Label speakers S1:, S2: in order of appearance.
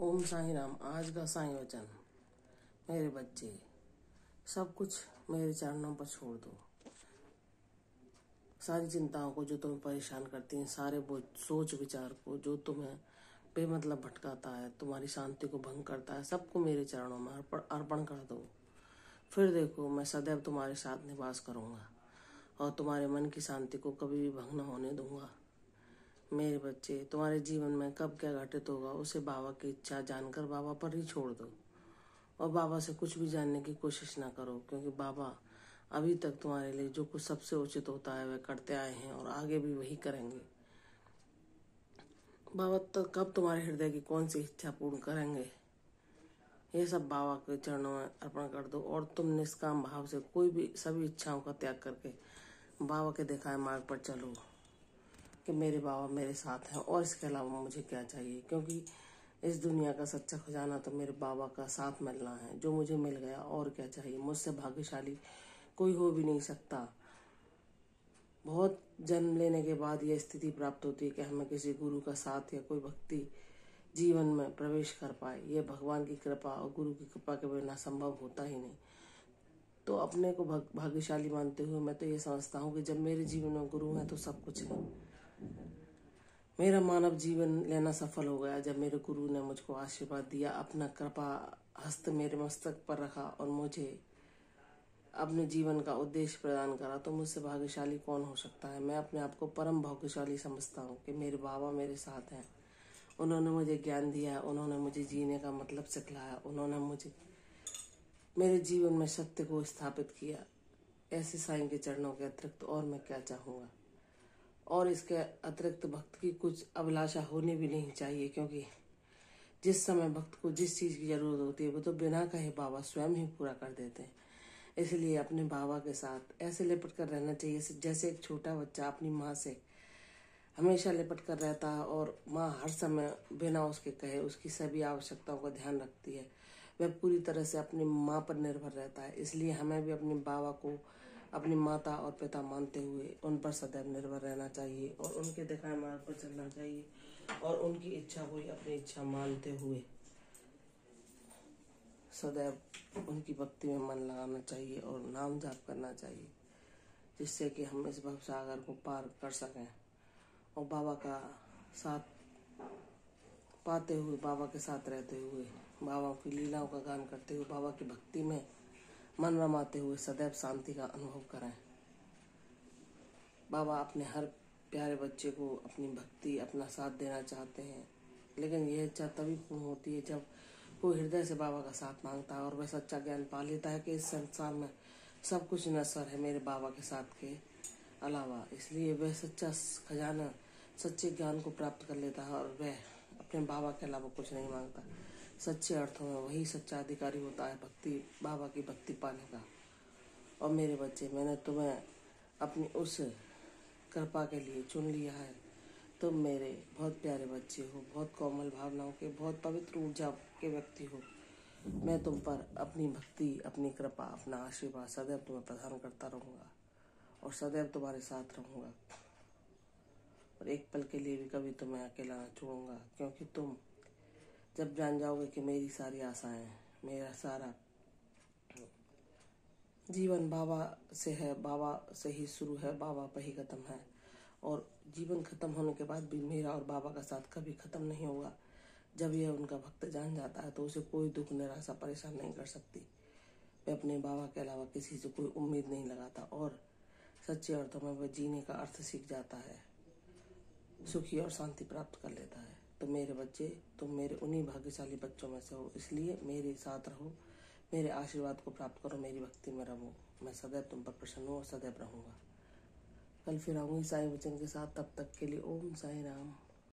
S1: ओम साईं राम। आज का साईं वचन। मेरे बच्चे, सब कुछ मेरे चरणों पर छोड़ दो। सारी चिंताओं को जो तुम्हें परेशान करती हैं, सारे वो सोच विचार को जो तुम्हें बेमतलब भटकाता है, तुम्हारी शांति को भंग करता है, सबको मेरे चरणों में अर्पण कर दो। फिर देखो, मैं सदैव तुम्हारे साथ निवास करूंगा और तुम्हारे मन की शांति को कभी भी भंग न होने दूंगा। मेरे बच्चे, तुम्हारे जीवन में कब क्या घटित होगा उसे बाबा की इच्छा जानकर बाबा पर ही छोड़ दो और बाबा से कुछ भी जानने की कोशिश ना करो, क्योंकि बाबा अभी तक तुम्हारे लिए जो कुछ सबसे उचित होता है वह करते आए हैं और आगे भी वही करेंगे। बाबा तो कब तुम्हारे हृदय की कौन सी इच्छा पूर्ण करेंगे, ये सब बाबा के चरणों में अर्पण कर दो और तुम निष्काम भाव से कोई भी सभी इच्छाओं का त्याग करके बाबा के दिखाए मार्ग पर चलो कि मेरे बाबा मेरे साथ हैं और इसके अलावा मुझे क्या चाहिए, क्योंकि इस दुनिया का सच्चा खजाना तो मेरे बाबा का साथ मिलना है, जो मुझे मिल गया और क्या चाहिए। मुझसे भाग्यशाली कोई हो भी नहीं सकता। बहुत जन्म लेने के बाद यह स्थिति प्राप्त होती है कि हमें किसी गुरु का साथ या कोई भक्ति जीवन में प्रवेश कर पाए। यह भगवान की कृपा और गुरु की कृपा के बिना संभव होता ही नहीं। तो अपने को भाग्यशाली मानते हुए मैं तो ये समझता हूँ कि जब मेरे जीवन में गुरु है तो सब कुछ है। मेरा मानव जीवन लेना सफल हो गया जब मेरे गुरु ने मुझको आशीर्वाद दिया, अपना कृपा हस्त मेरे मस्तक पर रखा और मुझे अपने जीवन का उद्देश्य प्रदान करा। तो मुझसे भाग्यशाली कौन हो सकता है। मैं अपने आप को परम भाग्यशाली समझता हूँ कि मेरे बाबा मेरे साथ हैं। उन्होंने मुझे ज्ञान दिया, उन्होंने मुझे जीने का मतलब सिखलाया, उन्होंने मुझे मेरे जीवन में सत्य को स्थापित किया। ऐसे साईं के चरणों के अतिरिक्त और मैं क्या चाहूँगा। और इसके अतिरिक्त भक्त की कुछ अभिलाषा होनी भी नहीं चाहिए, क्योंकि जिस समय भक्त को जिस चीज़ की जरूरत होती है वो तो बिना कहे बाबा स्वयं ही पूरा कर देते हैं। इसलिए अपने बाबा के साथ ऐसे लिपट कर रहना चाहिए जैसे एक छोटा बच्चा अपनी माँ से हमेशा लिपट कर रहता है और माँ हर समय बिना उसके कहे उसकी सभी आवश्यकताओं का ध्यान रखती है। वह पूरी तरह से अपनी माँ पर निर्भर रहता है। इसलिए हमें भी अपने बाबा को अपनी माता और पिता मानते हुए उन पर सदैव निर्भर रहना चाहिए और उनके दिखाए मार्ग पर चलना चाहिए और उनकी इच्छा को ही अपनी इच्छा मानते हुए सदैव उनकी भक्ति में मन लगाना चाहिए और नाम जाप करना चाहिए, जिससे कि हम इस भव सागर को पार कर सकें और बाबा का साथ पाते हुए, बाबा के साथ रहते हुए, बाबा की लीलाओं का गान करते हुए, बाबा की भक्ति में मन रमाते हुए सदैव शांति का अनुभव करें। बाबा अपने हर प्यारे बच्चे को अपनी भक्ति, अपना साथ देना चाहते हैं, लेकिन यह इच्छा तभी पूर्ण होती है जब वो हृदय से बाबा का साथ मांगता है और वह सच्चा ज्ञान पा लेता है कि इस संसार में सब कुछ नश्वर है मेरे बाबा के साथ के अलावा। इसलिए वह सच्चा खजाना, सच्चे ज्ञान को प्राप्त कर लेता है और वह अपने बाबा के अलावा कुछ नहीं मांगता। सच्चे अर्थों में वही सच्चा अधिकारी होता है भक्ति, बाबा की भक्ति पाने का। और मेरे बच्चे, मैंने तुम्हें अपनी उस कृपा के लिए चुन लिया है। तुम मेरे बहुत प्यारे बच्चे हो, बहुत कोमल भावनाओं के, बहुत पवित्र ऊर्जा के व्यक्ति हो। मैं तुम पर अपनी भक्ति, अपनी कृपा, अपना आशीर्वाद सदैव तुम्हें प्रदान करता रहूँगा और सदैव तुम्हारे साथ रहूँगा और एक पल के लिए भी कभी तुम्हें अकेला न छोड़ूंगा, क्योंकि तुम जब जान जाओगे कि मेरी सारी आशाएं, मेरा सारा जीवन बाबा से है, बाबा से ही शुरू है, बाबा पर ही खत्म है और जीवन खत्म होने के बाद भी मेरा और बाबा का साथ कभी खत्म नहीं होगा। जब यह उनका भक्त जान जाता है तो उसे कोई दुख, निराशा, परेशान नहीं कर सकती। वह अपने बाबा के अलावा किसी से कोई उम्मीद नहीं लगाता और सच्चे अर्थों में वह जीने का अर्थ सीख जाता है, सुखी और शांति प्राप्त कर लेता है। तो मेरे बच्चे, तुम मेरे उन्हीं भाग्यशाली बच्चों में से हो, इसलिए मेरे साथ रहो, मेरे आशीर्वाद को प्राप्त करो, मेरी भक्ति में रहो। मैं सदैव तुम पर प्रसन्न हूँ और सदैव रहूँगा। कल फिर आऊँगी साईं वचन के साथ। तब तक के लिए ओम साईं राम।